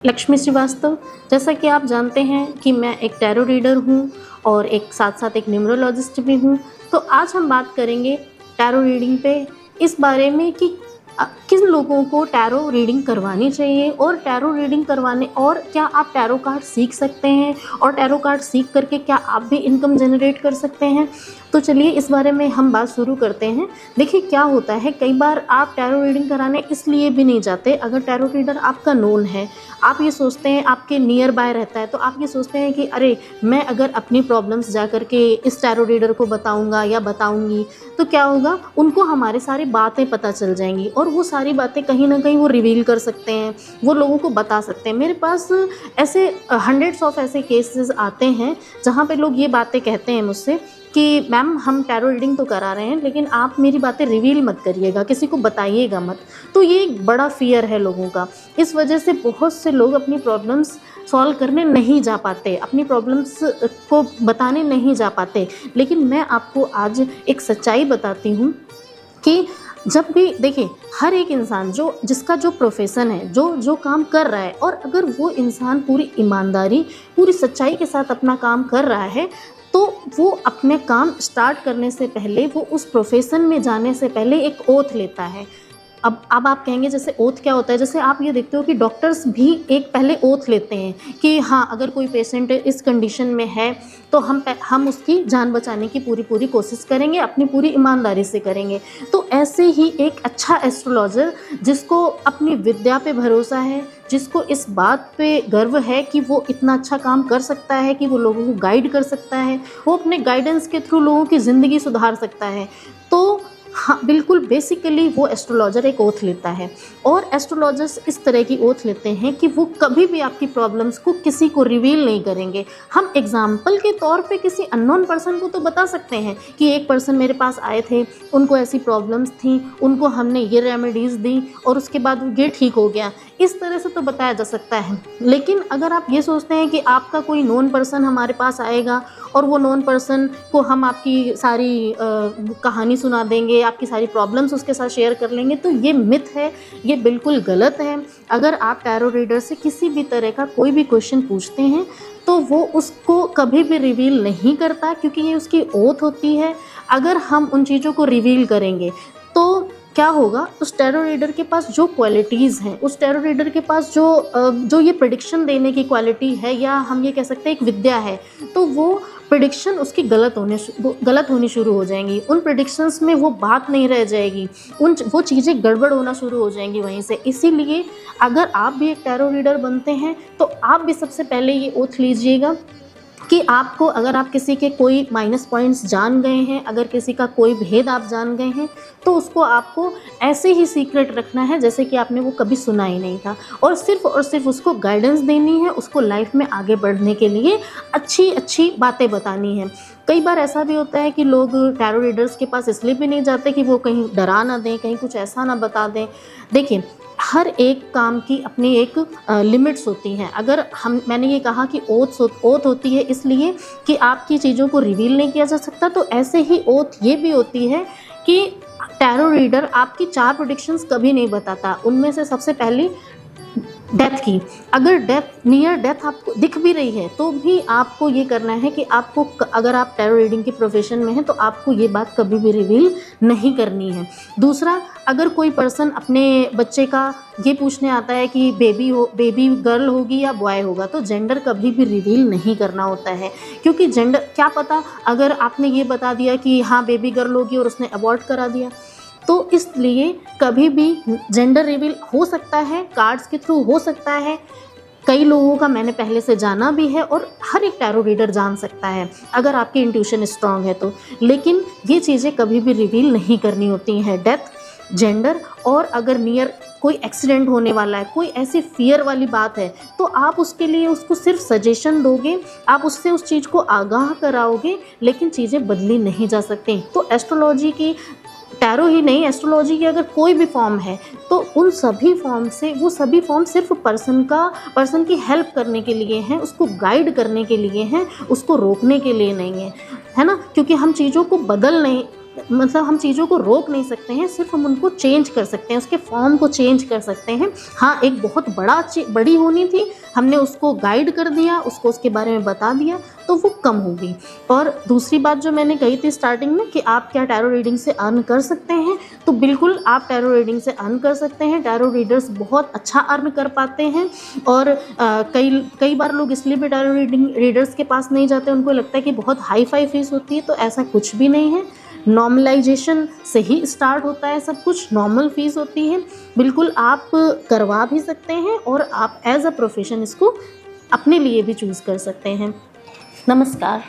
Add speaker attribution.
Speaker 1: लक्ष्मी श्रीवास्तव। जैसा कि आप जानते हैं कि मैं एक टैरो रीडर हूँ और एक साथ साथ एक न्यूमरोलॉजिस्ट भी हूँ। तो आज हम बात करेंगे टैरो रीडिंग पे, इस बारे में कि किन लोगों को टैरो रीडिंग करवानी चाहिए और टैरो रीडिंग करवाने और क्या आप टैरो कार्ड सीख सकते हैं और टैरो कार्ड सीख करके क्या आप भी इनकम जनरेट कर सकते हैं। तो चलिए इस बारे में हम बात शुरू करते हैं। देखिए क्या होता है, कई बार आप टैरो रीडिंग कराने इसलिए भी नहीं जाते। अगर टैरो रीडर आपका नोन है, आप ये सोचते हैं, आपके नियर बाय रहता है, तो आप ये सोचते हैं कि अरे मैं अगर अपनी प्रॉब्लम्स जा कर के इस टैरो रीडर को बताऊंगा या बताऊंगी तो क्या होगा, उनको हमारी सारी बातें पता चल जाएंगी और वो सारी बातें कहीं ना कहीं वो रिवील कर सकते हैं, वो लोगों को बता सकते हैं। मेरे पास ऐसे हंड्रेड्स ऑफ ऐसे केसेस आते हैं जहाँ पे लोग ये बातें कहते हैं मुझसे कि मैम हम टैरो रीडिंग तो करा रहे हैं लेकिन आप मेरी बातें रिवील मत करिएगा, किसी को बताइएगा मत। तो ये एक बड़ा फियर है लोगों का। इस वजह से बहुत से लोग अपनी प्रॉब्लम्स सॉल्व करने नहीं जा पाते, अपनी प्रॉब्लम्स को बताने नहीं जा पाते। लेकिन मैं आपको आज एक सच्चाई बताती हूँ कि जब भी देखिए, हर एक इंसान जिसका जो प्रोफेशन है, जो काम कर रहा है, और अगर वो इंसान पूरी ईमानदारी पूरी सच्चाई के साथ अपना काम कर रहा है तो वो अपने काम स्टार्ट करने से पहले, वो उस प्रोफेशन में जाने से पहले एक ओथ लेता है। अब आप कहेंगे जैसे ओथ क्या होता है। जैसे आप ये देखते हो कि डॉक्टर्स भी एक पहले ओथ लेते हैं कि हाँ अगर कोई पेशेंट इस कंडीशन में है तो हम उसकी जान बचाने की पूरी कोशिश करेंगे, अपनी पूरी ईमानदारी से करेंगे। तो ऐसे ही एक अच्छा एस्ट्रोलॉजर जिसको अपनी विद्या पे भरोसा है, जिसको इस बात पे गर्व है कि वो इतना अच्छा काम कर सकता है कि वो लोगों को गाइड कर सकता है, वो अपने गाइडेंस के थ्रू लोगों की ज़िंदगी सुधार सकता है, तो हाँ बिल्कुल बेसिकली वो एस्ट्रोलॉजर एक ओथ लेता है। और एस्ट्रोलॉजर्स इस तरह की ओथ लेते हैं कि वो कभी भी आपकी प्रॉब्लम्स को किसी को रिवील नहीं करेंगे। हम एग्जाम्पल के तौर पे किसी अननोन पर्सन को तो बता सकते हैं कि एक पर्सन मेरे पास आए थे, उनको ऐसी प्रॉब्लम्स थी, उनको हमने ये रेमेडीज़ दी और उसके बाद ये ठीक हो गया, इस तरह से तो बताया जा सकता है। लेकिन अगर आप ये सोचते हैं कि आपका कोई नोन पर्सन हमारे पास आएगा और वो नोन पर्सन को हम आपकी सारी कहानी सुना देंगे, आपकी सारी प्रॉब्लम्स उसके साथ शेयर कर लेंगे, तो ये मिथ है, ये बिल्कुल गलत है। अगर आप टैरो रीडर से किसी भी तरह का कोई भी क्वेश्चन पूछते हैं तो वो उसको कभी भी रिवील नहीं करता, क्योंकि ये उसकी ओथ होती है। अगर हम उन चीज़ों को रिवील करेंगे तो क्या होगा, उस टैरो रीडर के पास जो क्वालिटीज़ हैं, उस टैरो रीडर के पास जो ये प्रेडिक्शन देने की क्वालिटी है, या हम ये कह सकते हैं एक विद्या है, तो वो प्रेडिक्शन उसकी गलत होनी शुरू हो जाएंगी। उन प्रेडिक्शंस में वो बात नहीं रह जाएगी, वो चीज़ें गड़बड़ होना शुरू हो जाएंगी वहीं से। इसीलिए अगर आप भी एक टैरो रीडर बनते हैं तो आप भी सबसे पहले ये ओथ लीजिएगा कि आपको, अगर आप किसी के कोई माइनस पॉइंट्स जान गए हैं, अगर किसी का कोई भेद आप जान गए हैं, तो उसको आपको ऐसे ही सीक्रेट रखना है जैसे कि आपने वो कभी सुना ही नहीं था, और सिर्फ उसको गाइडेंस देनी है, उसको लाइफ में आगे बढ़ने के लिए अच्छी बातें बतानी है। कई बार ऐसा भी होता है कि लोग टैरो रीडर्स के पास इसलिए भी नहीं जाते कि वो कहीं डरा ना दें, कहीं कुछ ऐसा ना बता दें। देखिए, हर एक काम की अपनी एक लिमिट्स होती हैं। अगर मैंने ये कहा कि ओथ होती है इसलिए कि आपकी चीज़ों को रिवील नहीं किया जा सकता, तो ऐसे ही ओथ ये भी होती है कि टैरो रीडर आपकी 4 प्रेडिक्शंस कभी नहीं बताता। उनमें से सबसे पहली डेथ की, अगर नियर डेथ आपको दिख भी रही है तो भी आपको ये करना है कि आपको, अगर आप टैरो रीडिंग के प्रोफेशन में हैं तो आपको ये बात कभी भी रिवील नहीं करनी है। दूसरा, अगर कोई पर्सन अपने बच्चे का ये पूछने आता है कि बेबी गर्ल होगी या बॉय होगा, तो जेंडर कभी भी रिवील नहीं करना होता है, क्योंकि जेंडर क्या पता, अगर आपने ये बता दिया कि हाँ बेबी गर्ल होगी और उसने अबॉर्ट करा दिया, तो इसलिए कभी भी जेंडर रिवील हो सकता है, कार्ड्स के थ्रू हो सकता है। कई लोगों का मैंने पहले से जाना भी है और हर एक टैरो रीडर जान सकता है अगर आपकी इंट्यूशन स्ट्रांग है तो। लेकिन ये चीज़ें कभी भी रिवील नहीं करनी होती हैं, डेथ, जेंडर, और अगर नियर कोई एक्सीडेंट होने वाला है, कोई ऐसी फियर वाली बात है, तो आप उसके लिए उसको सिर्फ सजेशन दोगे, आप उससे उस चीज़ को आगाह कराओगे, लेकिन चीज़ें बदली नहीं जा सकती। तो एस्ट्रोलॉजी की, टैरो ही नहीं, एस्ट्रोलॉजी की अगर कोई भी फॉर्म है तो उन सभी फॉर्म से, वो सभी फॉर्म सिर्फ पर्सन की हेल्प करने के लिए हैं, उसको गाइड करने के लिए हैं, उसको रोकने के लिए नहीं है ना। क्योंकि हम चीज़ों को मतलब हम चीज़ों को रोक नहीं सकते हैं, सिर्फ हम उनको चेंज कर सकते हैं, उसके फॉर्म को चेंज कर सकते हैं। हाँ, एक बहुत बड़ी होनी थी, हमने उसको गाइड कर दिया, उसको उसके बारे में बता दिया, तो वो कम होगी। और दूसरी बात जो मैंने कही थी स्टार्टिंग में कि आप क्या टैरो रीडिंग से अर्न कर सकते हैं, तो बिल्कुल आप टैरो रीडिंग से अर्न कर सकते हैं। टैरो रीडर्स बहुत अच्छा अर्न कर पाते हैं। और कई बार लोग इसलिए भी टैरो रीडर्स के पास नहीं जाते, उनको लगता है कि बहुत हाई फाई फीस होती है, तो ऐसा कुछ भी नहीं है। नॉर्मलाइजेशन से ही स्टार्ट होता है सब कुछ, नॉर्मल फीस होती है। बिल्कुल आप करवा भी सकते हैं और आप एज अ प्रोफेशन इसको अपने लिए भी चूज़ कर सकते हैं। नमस्कार।